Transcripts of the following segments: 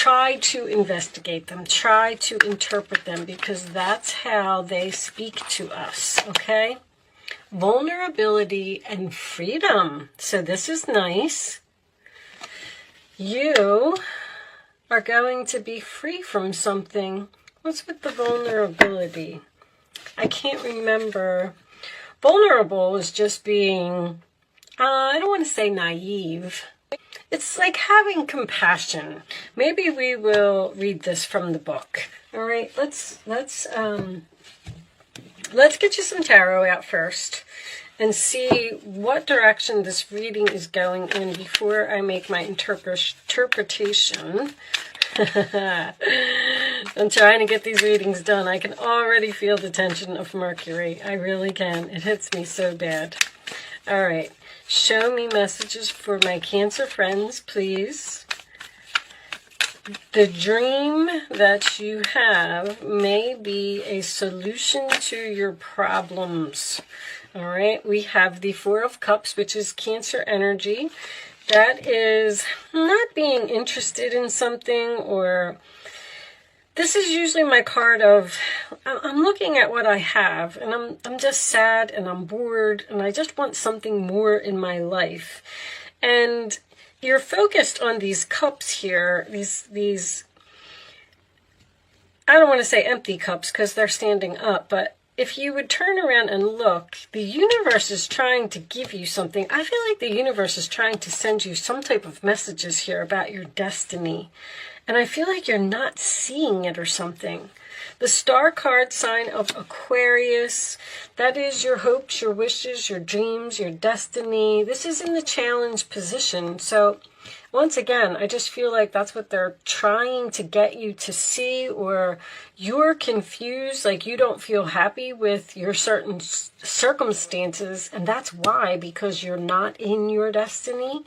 try to investigate them, try to interpret them, because that's how they speak to us, okay? Vulnerability and freedom. So this is nice. You are going to be free from something. What's with the vulnerability? I can't remember. Vulnerable is just being, I don't want to say naive. It's like having compassion. Maybe we will read this from the book. All right, let's get you some tarot out first and see what direction this reading is going in before I make my interpretation. I'm trying to get these readings done. I can already feel the tension of Mercury. I really can. It hits me so bad. All right. Show me messages for my Cancer friends, please. The dream that you have may be a solution to your problems. All right. We have the Four of Cups, which is Cancer energy. That is not being interested in something, or this is usually my card of, I'm looking at what I have and I'm just sad and I'm bored and I just want something more in my life. And you're focused on these cups here, these I don't want to say empty cups because they're standing up, but if you would turn around and look, the universe is trying to give you something. I feel like the universe is trying to send you some type of messages here about your destiny. And I feel like you're not seeing it or something. The star card sign of Aquarius, that is your hopes, your wishes, your dreams, your destiny. This is in the challenge position. So once again, I just feel like that's what they're trying to get you to see, or you're confused, like you don't feel happy with your certain circumstances, and that's why, because you're not in your destiny.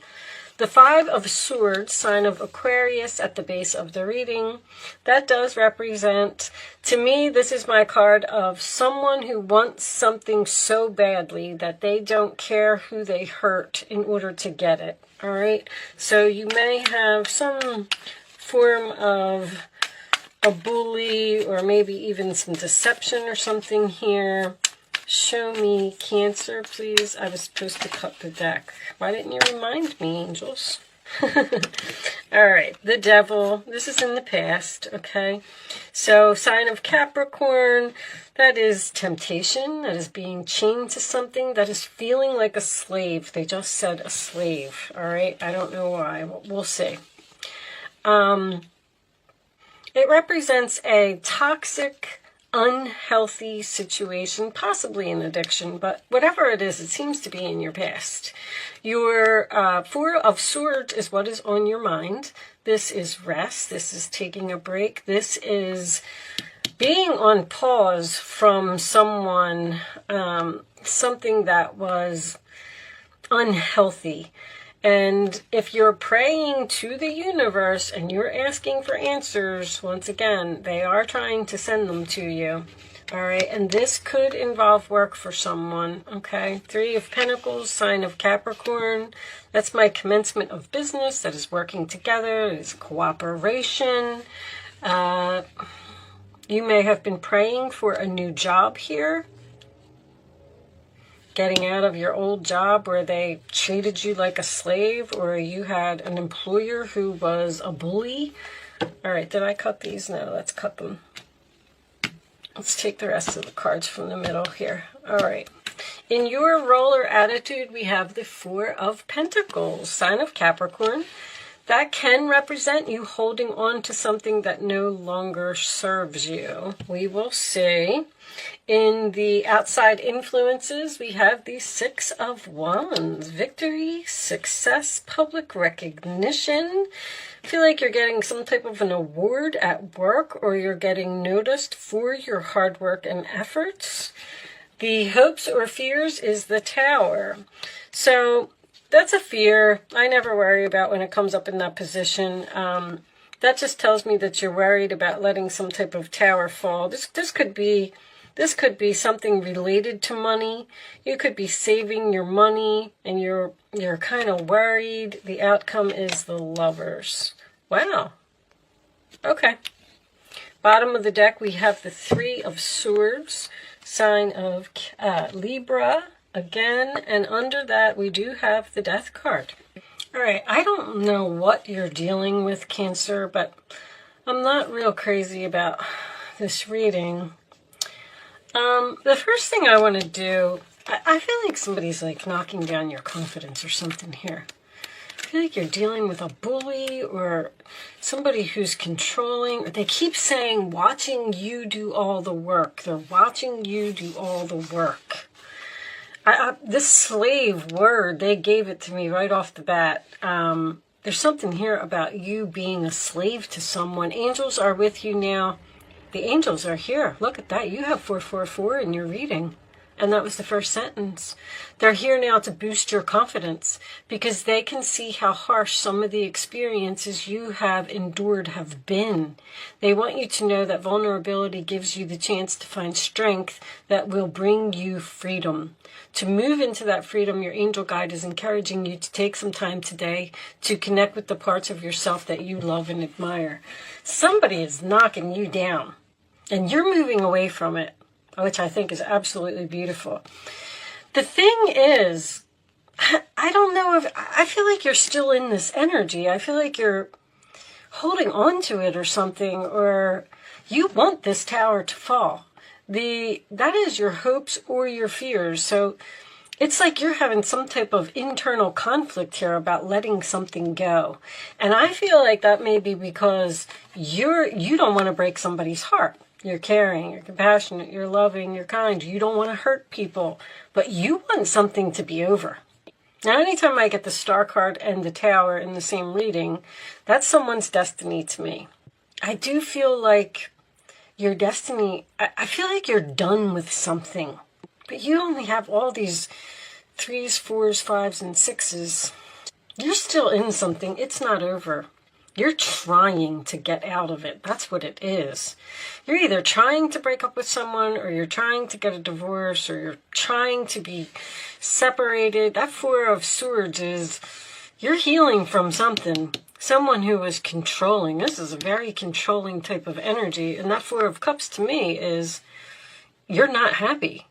The Five of Swords, sign of Aquarius at the base of the reading, that does represent, to me, this is my card of someone who wants something so badly that they don't care who they hurt in order to get it. All right, so you may have some form of a bully or maybe even some deception or something here. Show me Cancer, please. I was supposed to cut the deck. Why didn't you remind me, angels? All right, the Devil. This is in the past, okay? So, sign of Capricorn. That is temptation. That is being chained to something. That is feeling like a slave. They just said a slave, all right? I don't know why. We'll see. It represents a toxic, unhealthy situation, possibly an addiction, but whatever it is, it seems to be in your past. Your Four of Swords is what is on your mind. This is rest. This is taking a break. This is being on pause from someone, something that was unhealthy. And if you're praying to the universe and you're asking for answers, once again, they are trying to send them to you. All right, and this could involve work for someone, okay? Three of Pentacles, sign of Capricorn. That's my commencement of business. That is working together. It is cooperation. You may have been praying for a new job here. Getting out of your old job where they treated you like a slave, or you had an employer who was a bully. All right, did I cut these? No, let's cut them. Let's take the rest of the cards from the middle here. All right. In your roller attitude, we have the Four of Pentacles, sign of Capricorn. That can represent you holding on to something that no longer serves you. We will see. In the outside influences, we have the Six of Wands. Victory, success, public recognition. I feel like you're getting some type of an award at work, or you're getting noticed for your hard work and efforts. The hopes or fears is the Tower. So that's a fear I never worry about when it comes up in that position. That just tells me that you're worried about letting some type of tower fall. This could be something related to money. You could be saving your money and you're kind of worried. The outcome is the Lovers. Wow. Okay. Bottom of the deck, we have the Three of Swords, sign of Libra again, and under that we do have the Death card. All right, I don't know what you're dealing with, Cancer, but I'm not real crazy about this reading. The first thing I want to do, I feel like somebody's like knocking down your confidence or something here. I feel like you're dealing with a bully or somebody who's controlling. They keep saying, watching you do all the work. They're watching you do all the work. This slave word, they gave it to me right off the bat. There's something here about you being a slave to someone. Angels are with you now. The angels are here. Look at that. You have 444 in your reading. And that was the first sentence. They're here now to boost your confidence because they can see how harsh some of the experiences you have endured have been. They want you to know that vulnerability gives you the chance to find strength that will bring you freedom. To move into that freedom, your angel guide is encouraging you to take some time today to connect with the parts of yourself that you love and admire. Somebody is knocking you down, and you're moving away from it, which I think is absolutely beautiful. The thing is, I don't know if, I feel like you're still in this energy. I feel like you're holding on to it or something, or you want this tower to fall. That is your hopes or your fears. So it's like you're having some type of internal conflict here about letting something go. And I feel like that may be because you don't want to break somebody's heart. You're caring, you're compassionate, you're loving, you're kind. You don't want to hurt people, but you want something to be over. Now, anytime I get the Star card and the Tower in the same reading, that's someone's destiny to me. I do feel like your destiny, I feel like you're done with something, but you only have all these 3s, 4s, 5s, and 6s. You're still in something. It's not over. You're trying to get out of it. That's what it is. You're either trying to break up with someone, or you're trying to get a divorce, or you're trying to be separated. That Four of Swords is you're healing from something. Someone who is controlling. This is a very controlling type of energy. And that Four of Cups to me is you're not happy.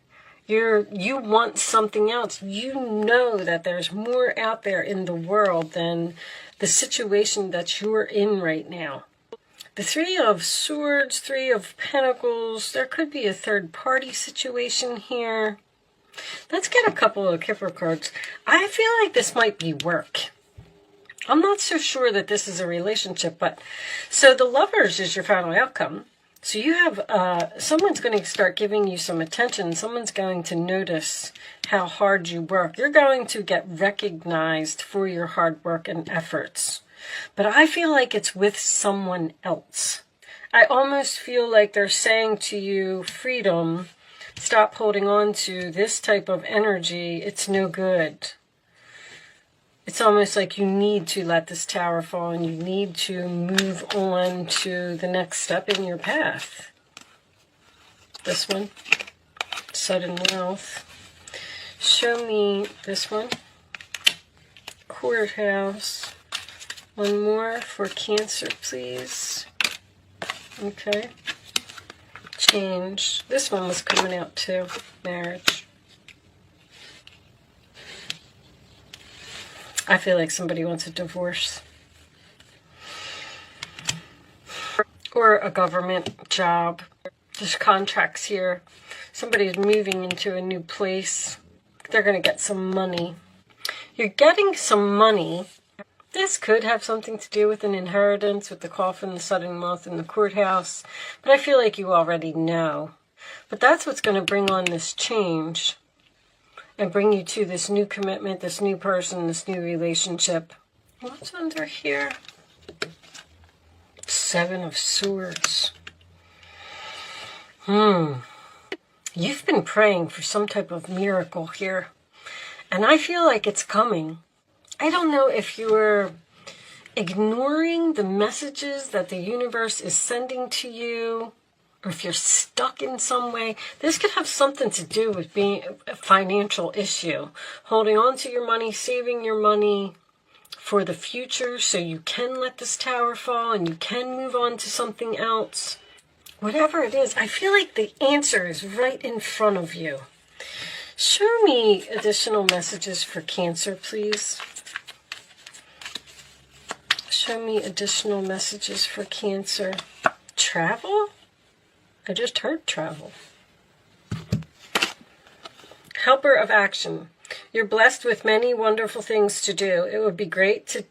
You want something else. You know that there's more out there in the world than the situation that you're in right now. The Three of Swords, Three of Pentacles, there could be a third party situation here. Let's get a couple of Kipper cards. I feel like this might be work. I'm not so sure that this is a relationship, but so the Lovers is your final outcome. So you have, someone's going to start giving you some attention. Someone's going to notice how hard you work. You're going to get recognized for your hard work and efforts. But I feel like it's with someone else. I almost feel like they're saying to you, freedom, stop holding on to this type of energy. It's no good. It's almost like you need to let this tower fall and you need to move on to the next step in your path. This one, sudden wealth. Show me this one, courthouse. One more for Cancer, please. Okay. Change. This one was coming out too, marriage. I feel like somebody wants a divorce. Or a government job. There's contracts here. Somebody's moving into a new place. They're going to get some money. You're getting some money. This could have something to do with an inheritance, with the coffin, the sudden wealth, and the courthouse. But I feel like you already know. But that's what's going to bring on this change. And bring you to this new commitment, this new person, this new relationship. What's under here? Seven of Swords. You've been praying for some type of miracle here. And I feel like it's coming. I don't know if you're ignoring the messages that the universe is sending to you, or if you're stuck in some way. This could have something to do with being a financial issue. Holding on to your money, saving your money, for the future so you can let this tower fall and you can move on to something else. Whatever it is, I feel like the answer is right in front of you. Show me additional messages for Cancer, please. Show me additional messages for Cancer. Travel? I just heard travel. Helper of action. You're blessed with many wonderful things to do. It would be great to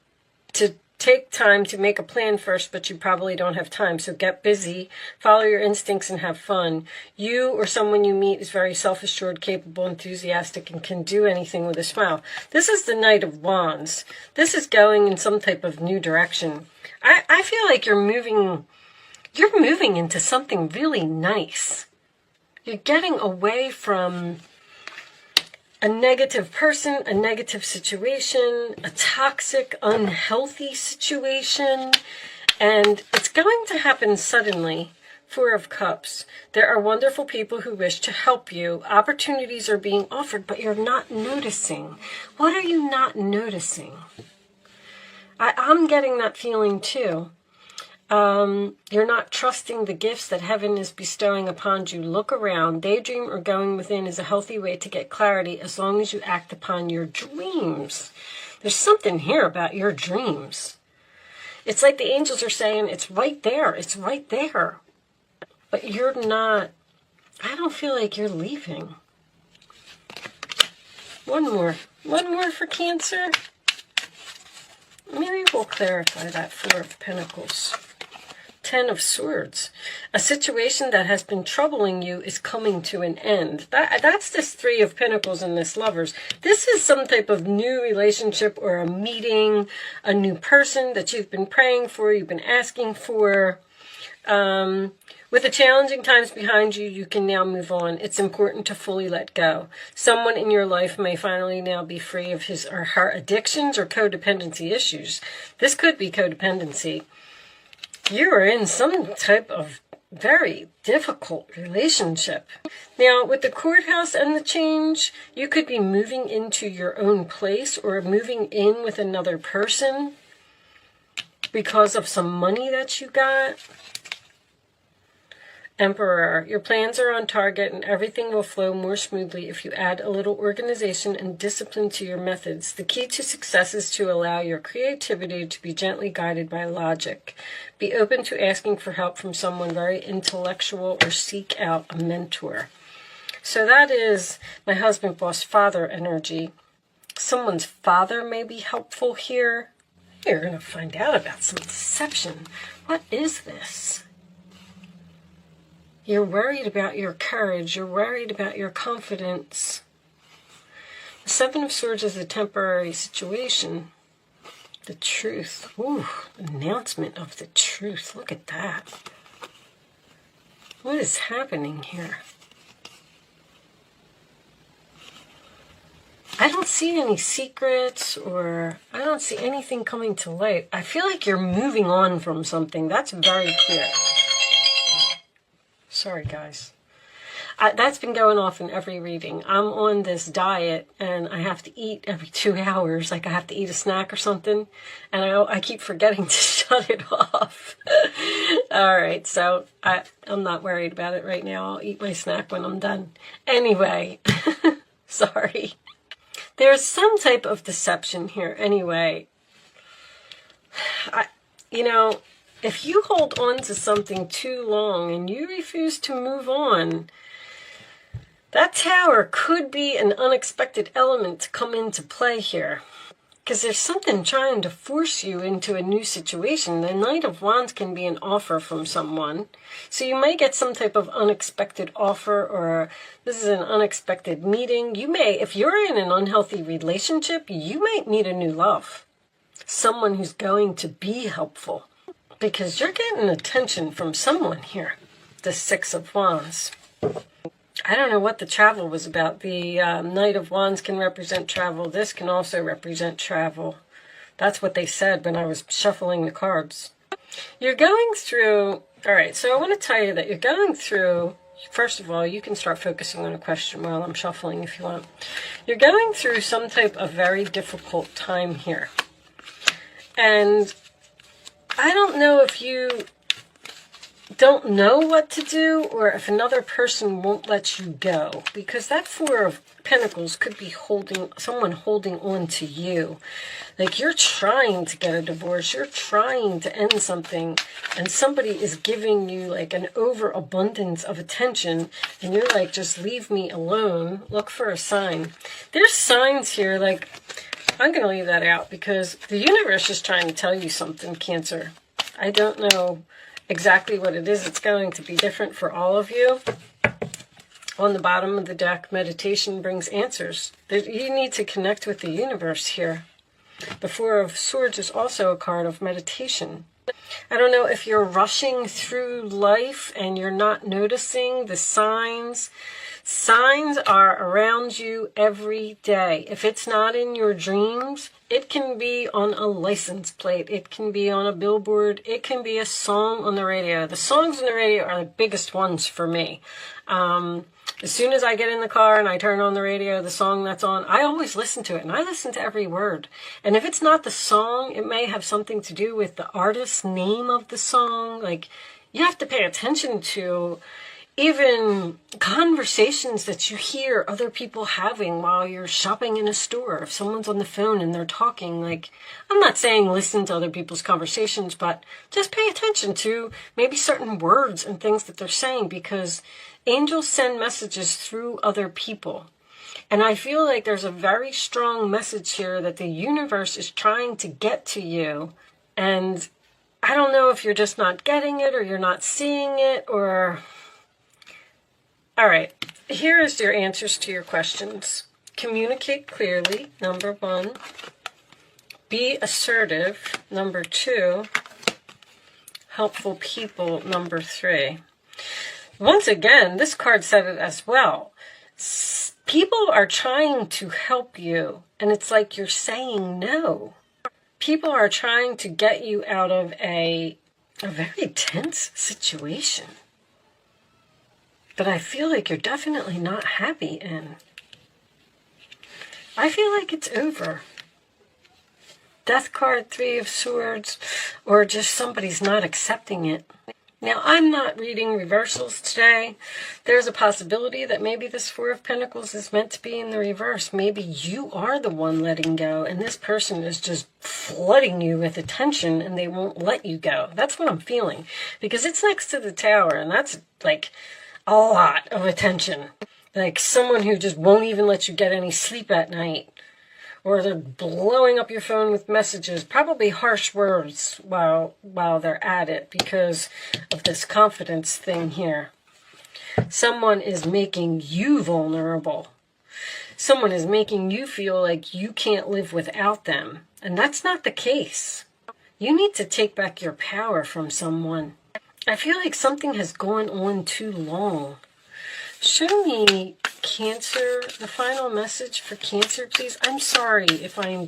take time to make a plan first, but you probably don't have time. So get busy, follow your instincts, and have fun. You or someone you meet is very self-assured, capable, enthusiastic, and can do anything with a smile. This is the Knight of Wands. This is going in some type of new direction. I feel like you're moving into something really nice. You're getting away from a negative person, a negative situation, a toxic, unhealthy situation, and it's going to happen suddenly. Four of Cups. There are wonderful people who wish to help you. Opportunities are being offered, but you're not noticing. What are you not noticing? I'm getting that feeling too. You're not trusting the gifts that heaven is bestowing upon you. Look around. Daydream or going within is a healthy way to get clarity as long as you act upon your dreams. There's something here about your dreams. It's like the angels are saying, it's right there. It's right there. But you're not, I don't feel like you're leaving. One more for Cancer. Maybe we'll clarify that Four of Pentacles. 10 of Swords. A situation that has been troubling you is coming to an end. That's this Three of Pentacles and this Lovers. This is some type of new relationship or a meeting, a new person that you've been praying for, you've been asking for. With the challenging times behind you, you can now move on. It's important to fully let go. Someone in your life may finally now be free of his or her addictions or codependency issues. This could be codependency. You are in some type of very difficult relationship. Now, with the Courthouse and the Change, you could be moving into your own place or moving in with another person because of some money that you got. Emperor, your plans are on target and everything will flow more smoothly if you add a little organization and discipline to your methods. The key to success is to allow your creativity to be gently guided by logic. Be open to asking for help from someone very intellectual or seek out a mentor. So that is my husband, boss, father energy. Someone's father may be helpful here. You're going to find out about some deception. What is this? You're worried about your courage. You're worried about your confidence. The Seven of Swords is a temporary situation. The truth. Ooh, announcement of the truth. Look at that. What is happening here? I don't see any secrets or I don't see anything coming to light. I feel like you're moving on from something. That's very clear. Sorry, guys. That's been going off in every reading. I'm on this diet, and I have to eat every 2 hours. Like, I have to eat a snack or something, and I keep forgetting to shut it off. All right, so I'm not worried about it right now. I'll eat my snack when I'm done. Anyway, sorry. There's some type of deception here. Anyway, if you hold on to something too long and you refuse to move on, that tower could be an unexpected element to come into play here. Because there's something trying to force you into a new situation. The Knight of Wands can be an offer from someone. So you may get some type of unexpected offer, or this is an unexpected meeting. You may, if you're in an unhealthy relationship, you might meet a new love. Someone who's going to be helpful. Because you're getting attention from someone here. The Six of Wands. I don't know what the travel was about. The Knight of Wands can represent travel. This can also represent travel. That's what they said when I was shuffling the cards. You're going through... Alright, so I want to tell you that you're going through... First of all, you can start focusing on a question while I'm shuffling if you want. You're going through some type of very difficult time here. And I don't know if you don't know what to do or if another person won't let you go, because that Four of Pentacles could be someone holding on to you. Like you're trying to get a divorce, you're trying to end something, and somebody is giving you like an overabundance of attention, and you're like, just leave me alone. Look for a sign. There's signs here, like, I'm going to leave that out because the universe is trying to tell you something, Cancer. I don't know exactly what it is. It's going to be different for all of you. On the bottom of the deck, meditation brings answers. You need to connect with the universe here. The Four of Swords is also a card of meditation. I don't know if you're rushing through life and you're not noticing the signs. Signs are around you every day. If it's not in your dreams, it can be on a license plate. It can be on a billboard. It can be a song on the radio. The songs on the radio are the biggest ones for me. As soon as I get in the car and I turn on the radio, the song that's on, I always listen to it, and I listen to every word. And if it's not the song, it may have something to do with the artist's name of the song. Like, you have to pay attention to even conversations that you hear other people having while you're shopping in a store. If someone's on the phone and they're talking, like, I'm not saying listen to other people's conversations, but just pay attention to maybe certain words and things that they're saying, because angels send messages through other people. And I feel like there's a very strong message here that the universe is trying to get to you. And I don't know if you're just not getting it or you're not seeing it, or... All right, here is your answers to your questions. Communicate clearly, number 1. Be assertive, number 2. Helpful people, number 3. Once again, this card said it as well. People are trying to help you, and it's like you're saying no. People are trying to get you out of a very tense situation. But I feel like you're definitely not happy in. I feel like it's over. Death card, 3 of Swords, or just somebody's not accepting it. Now, I'm not reading reversals today. There's a possibility that maybe this 4 of Pentacles is meant to be in the reverse. Maybe you are the one letting go, and this person is just flooding you with attention, and they won't let you go. That's what I'm feeling, because it's next to the Tower, and that's like a lot of attention. Like someone who just won't even let you get any sleep at night. Or they're blowing up your phone with messages, probably harsh words while they're at it because of this confidence thing here. Someone is making you vulnerable. Someone is making you feel like you can't live without them. And that's not the case. You need to take back your power from someone. I feel like something has gone on too long. Show me, Cancer, the final message for Cancer, please. I'm sorry if I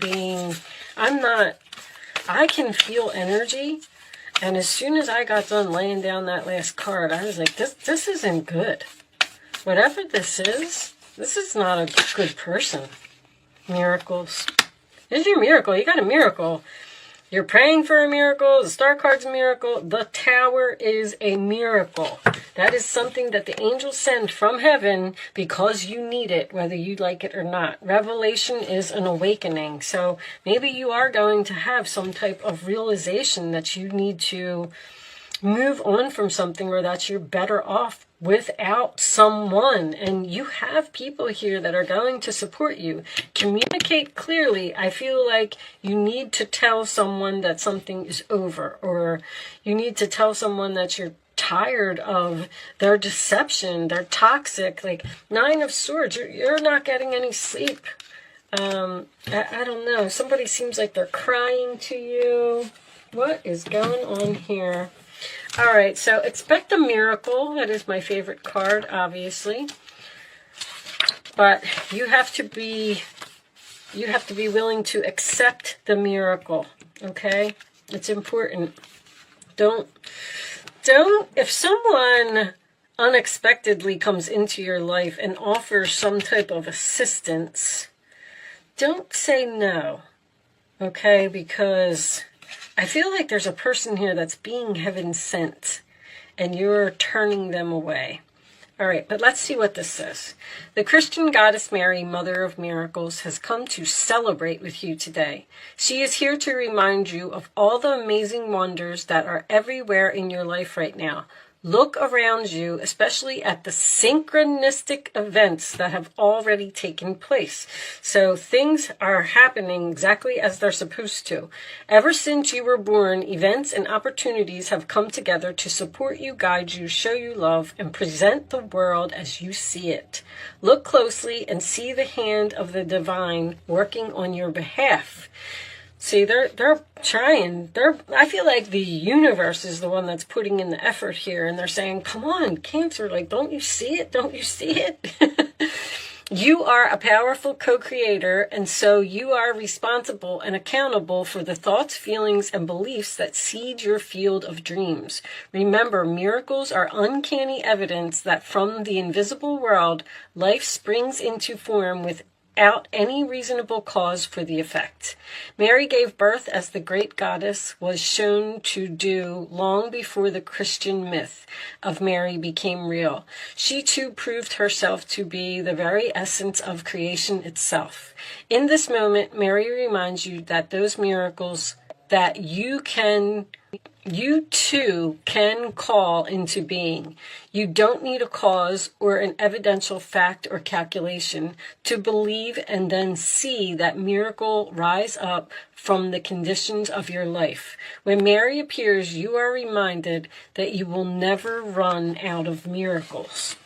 can feel energy. And as soon as I got done laying down that last card, I was like, this isn't good. Whatever this is not a good person. Miracles. Here's your miracle. You got a miracle. You're praying for a miracle. The Star card's a miracle. The Tower is a miracle. That is something that the angels send from heaven because you need it, whether you like it or not. Revelation is an awakening. So maybe you are going to have some type of realization that you need to move on from something, or that you're better off without someone. And you have people here that are going to support you. Communicate clearly. I feel like you need to tell someone that something is over, or you need to tell someone that you're tired of their deception. They're toxic. Like 9 of Swords, you're not getting any sleep. I don't know. Somebody seems like they're crying to you. What is going on here? All right, so expect a miracle. That is my favorite card, obviously. But you have to be willing to accept the miracle, okay? It's important. If someone unexpectedly comes into your life and offers some type of assistance, don't say no, okay? Because I feel like there's a person here that's being heaven sent, and you're turning them away. All right, but let's see what this says. The Christian goddess Mary, Mother of Miracles, has come to celebrate with you today. She is here to remind you of all the amazing wonders that are everywhere in your life right now. Look around you, especially at the synchronistic events that have already taken place. So things are happening exactly as they're supposed to. Ever since you were born, events and opportunities have come together to support you, guide you, show you love, and present the world as you see it. Look closely and see the hand of the divine working on your behalf. See, they're trying. I feel like the universe is the one that's putting in the effort here, and they're saying, come on, Cancer, like, don't you see it? Don't you see it? You are a powerful co-creator, and so you are responsible and accountable for the thoughts, feelings, and beliefs that seed your field of dreams. Remember, miracles are uncanny evidence that from the invisible world, life springs into form without any reasonable cause for the effect. Mary gave birth as the great goddess was shown to do long before the Christian myth of Mary became real. She too proved herself to be the very essence of creation itself. In this moment, Mary reminds you that those miracles that you too can call into being. You don't need a cause or an evidential fact or calculation to believe and then see that miracle rise up from the conditions of your life. When Mary appears, you are reminded that you will never run out of miracles.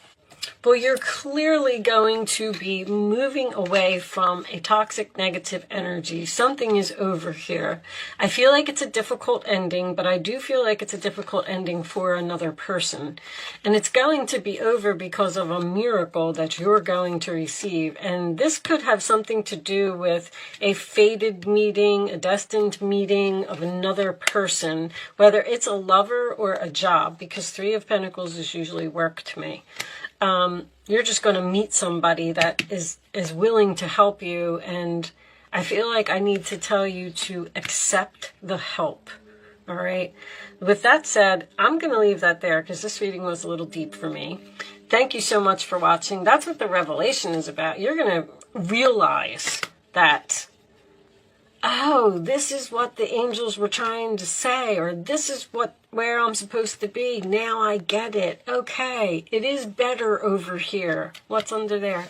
Well, you're clearly going to be moving away from a toxic negative energy. Something is over here. I feel like it's a difficult ending, but I do feel like it's a difficult ending for another person. And it's going to be over because of a miracle that you're going to receive. And this could have something to do with a fated meeting, a destined meeting of another person, whether it's a lover or a job, because Three of Pentacles is usually work to me. You're just going to meet somebody that is willing to help you, and I feel like I need to tell you to accept the help. All right. With that said, I'm going to leave that there because this reading was a little deep for me. Thank you so much for watching. That's what the revelation is about. You're going to realize that, oh, this is what the angels were trying to say, or this is where I'm supposed to be. Now I get it. Okay, it is better over here. What's under there?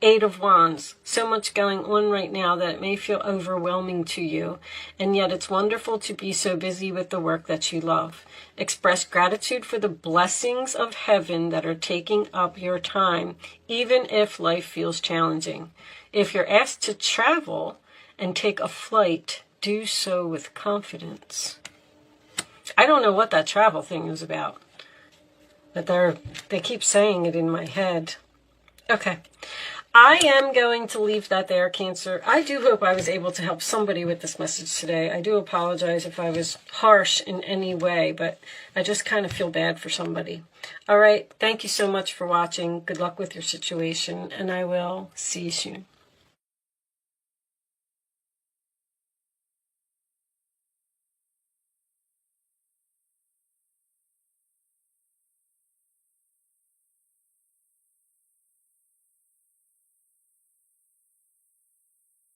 Eight of Wands. So much going on right now that it may feel overwhelming to you, and yet it's wonderful to be so busy with the work that you love. Express gratitude for the blessings of heaven that are taking up your time, even if life feels challenging. If you're asked to travel and take a flight, do so with confidence. I don't know what that travel thing is about, but they keep saying it in my head. Okay. I am going to leave that there, Cancer. I do hope I was able to help somebody with this message today. I do apologize if I was harsh in any way, but I just kind of feel bad for somebody. All right. Thank you so much for watching. Good luck with your situation, and I will see you soon.